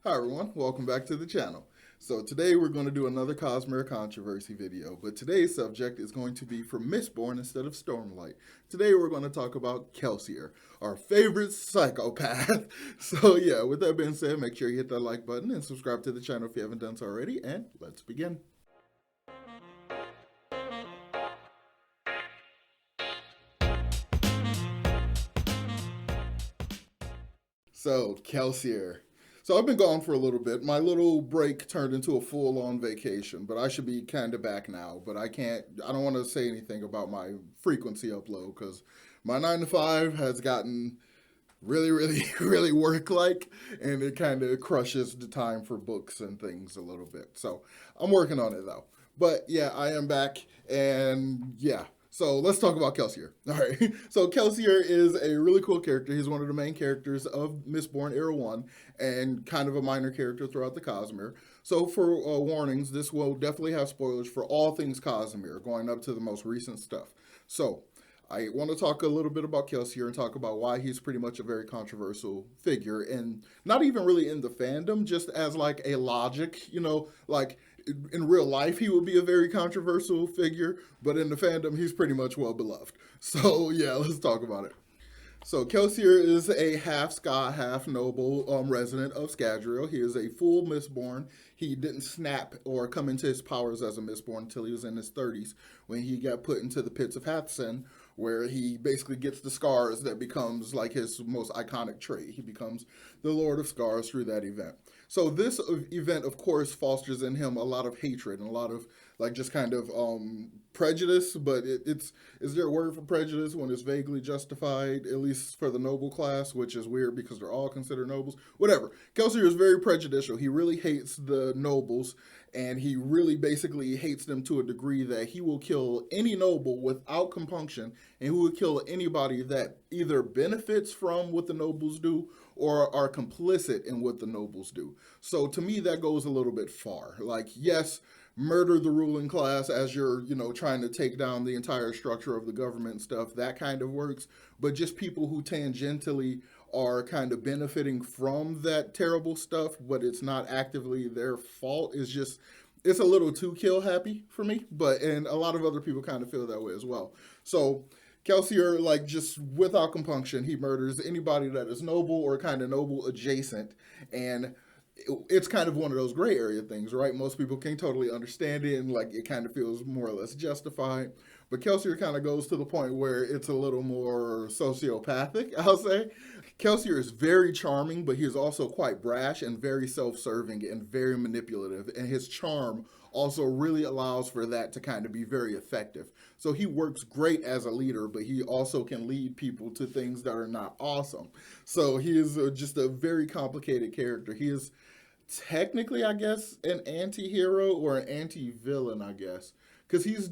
Hi everyone, welcome back to the channel. So today we're going to do another Cosmere controversy video, but today's subject is going to be for Mistborn instead of Stormlight. Today we're going to talk about KELSIER, our favorite psychopath. So yeah, with that being said, make sure you hit that like button and subscribe to the channel if you haven't done so already, and let's begin. So, KELSIER. So I've been gone for a little bit. My little break turned into a full-on vacation, but I should be kind of back now. But I don't want to say anything about my frequency upload because my 9 to 5 has gotten really, really, really work-like, and it kind of crushes the time for books and things a little bit. So I'm working on it though. But yeah, I am back, and yeah. So let's talk about KELSIER. All right. So KELSIER is a really cool character. He's one of the main characters of Mistborn Era 1 and kind of a minor character throughout the Cosmere. So for warnings, this will definitely have spoilers for all things Cosmere, going up to the most recent stuff. So I want to talk a little bit about KELSIER and talk about why he's pretty much a very controversial figure, and not even really in the fandom, just as like a logic, like in real life he would be a very controversial figure, but in the fandom he's pretty much well beloved. So yeah, let's talk about it. So KELSIER is a half Scot, half noble resident of Scadrial. He is a full Mistborn. He didn't snap or come into his powers as a Mistborn until he was in his 30s, when he got put into the pits of Hathsin, where he basically gets the scars that becomes like his most iconic trait. He becomes the Lord of Scars through that event. So this event, of course, fosters in him a lot of hatred and a lot of like just kind of prejudice, but is there a word for prejudice when it's vaguely justified, at least for the noble class, which is weird because they're all considered nobles? Whatever. KELSIER is very prejudicial. He really hates the nobles, and he really basically hates them to a degree that he will kill any noble without compunction, and he will kill anybody that either benefits from what the nobles do or are complicit in what the nobles do. So to me, that goes a little bit far. Like, yes, murder the ruling class as you're, trying to take down the entire structure of the government and stuff, that kind of works. But just people who tangentially are kind of benefiting from that terrible stuff, but it's not actively their fault, is just, it's a little too kill happy for me. And a lot of other people kind of feel that way as well. So KELSIER, like, just without compunction, he murders anybody that is noble or kind of noble adjacent. And it's kind of one of those gray area things, right? Most people can totally understand it, and like it kind of feels more or less justified. But KELSIER kind of goes to the point where it's a little more sociopathic, I'll say. KELSIER is very charming, but he is also quite brash and very self-serving and very manipulative. And his charm also really allows for that to kind of be very effective. So he works great as a leader, but he also can lead people to things that are not awesome. So he is just a very complicated character. He is technically, I guess, an anti-hero or an anti-villain, I guess, because he's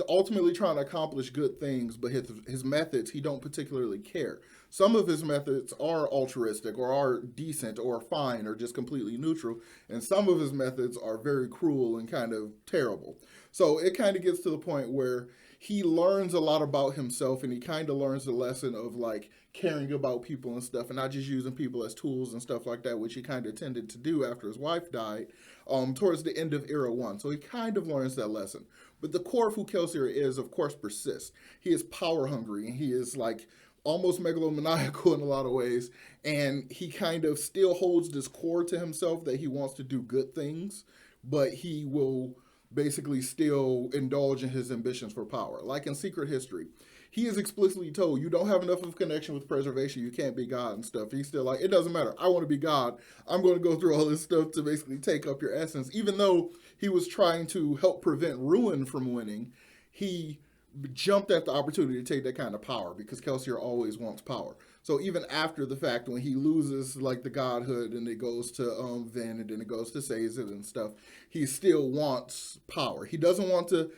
ultimately trying to accomplish good things, but his methods, he don't particularly care. Some of his methods are altruistic or are decent or fine or just completely neutral, and some of his methods are very cruel and kind of terrible. So it kind of gets to the point where he learns a lot about himself, and he kind of learns the lesson of like caring about people and stuff, and not just using people as tools and stuff like that, which he kind of tended to do after his wife died towards the end of Era 1. So he kind of learns that lesson. But the core of who KELSIER is, of course, persists. He is power hungry, and he is like almost megalomaniacal in a lot of ways, and he kind of still holds this core to himself that he wants to do good things, but he will basically still indulge in his ambitions for power. Like in Secret History, he is explicitly told, you don't have enough of a connection with preservation, you can't be God and stuff. He's still like, it doesn't matter, I want to be God, I'm going to go through all this stuff to basically take up your essence. Even though he was trying to help prevent Ruin from winning, he jumped at the opportunity to take that kind of power, because KELSIER always wants power. So even after the fact, when he loses like the godhood and it goes to Vin and then it goes to Sazed and stuff, he still wants power. He doesn't want to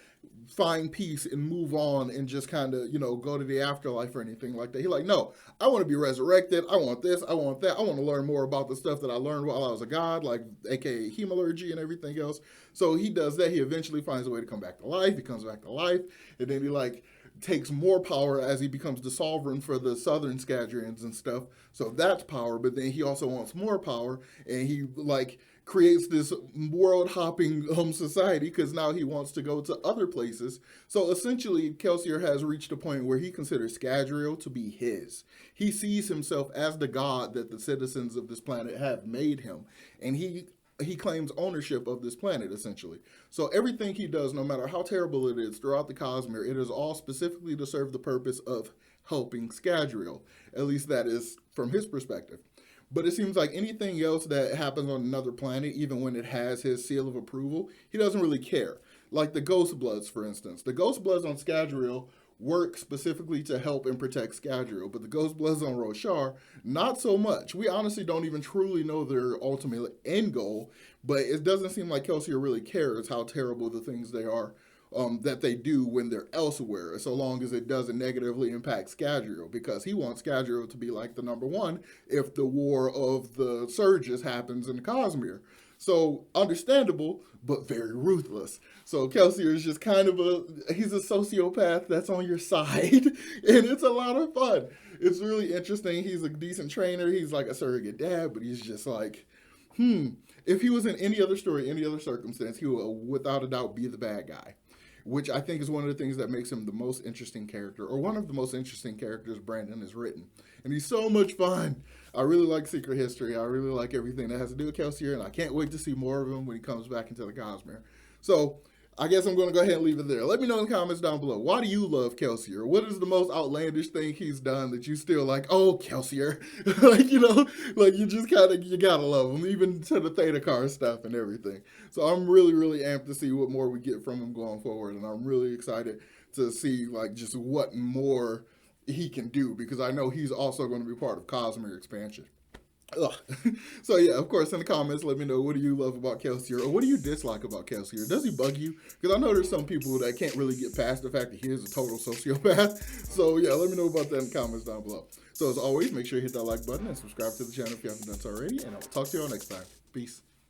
find peace and move on and just kind of, go to the afterlife or anything like that. He's like, no, I want to be resurrected. I want this. I want that. I want to learn more about the stuff that I learned while I was a god, like aka hemalurgy and everything else. So he does that. He eventually finds a way to come back to life. He comes back to life, and then he like takes more power as he becomes the sovereign for the southern Scadrians and stuff. So that's power, but then he also wants more power, and he like creates this world hopping society because now he wants to go to other places. So essentially, Kelsier has reached a point where he considers Scadrial to be his. He sees himself as the god that the citizens of this planet have made him, and he claims ownership of this planet, essentially. So everything he does, no matter how terrible it is, throughout the Cosmere, it is all specifically to serve the purpose of helping Scadrial. At least that is from his perspective. But it seems like anything else that happens on another planet, even when it has his seal of approval, he doesn't really care. Like the Ghost Bloods, for instance. The Ghost Bloods on Scadrial work specifically to help and protect Scadrial, but the Ghost Bloods on Roshar, not so much. We honestly don't even truly know their ultimate end goal, but it doesn't seem like Kelsier really cares how terrible the things they are that they do when they're elsewhere, so long as it doesn't negatively impact Scadrial, because he wants Scadrial to be like the number one if the War of the Surges happens in Cosmere. So understandable, but very ruthless. So Kelsier is just kind of he's a sociopath that's on your side, and it's a lot of fun. It's really interesting. He's a decent trainer. He's like a surrogate dad, but he's just like, if he was in any other story, any other circumstance, he will without a doubt be the bad guy, which I think is one of the things that makes him the most interesting character, or one of the most interesting characters Brandon has written. And he's so much fun. I really like Secret History. I really like everything that has to do with Kelsier, and I can't wait to see more of him when he comes back into the Cosmere. So I guess I'm going to go ahead and leave it there. Let me know in the comments down below. Why do you love Kelsier? What is the most outlandish thing he's done that you still like, oh, Kelsier? Like, you know, like you just kind of, you got to love him, even to the Theta Car stuff and everything. So I'm really, really amped to see what more we get from him going forward. And I'm really excited to see like just what more he can do, because I know he's also going to be part of Cosmere expansion. Ugh. So yeah, of course, in the comments, let me know, what do you love about Kelsier, or what do you dislike about Kelsier? Does he bug you? Because I know there's some people that can't really get past the fact that he is a total sociopath. So yeah, let me know about that in the comments down below. So as always, make sure you hit that like button and subscribe to the channel if you haven't done so already, and I'll talk to you all next time. Peace.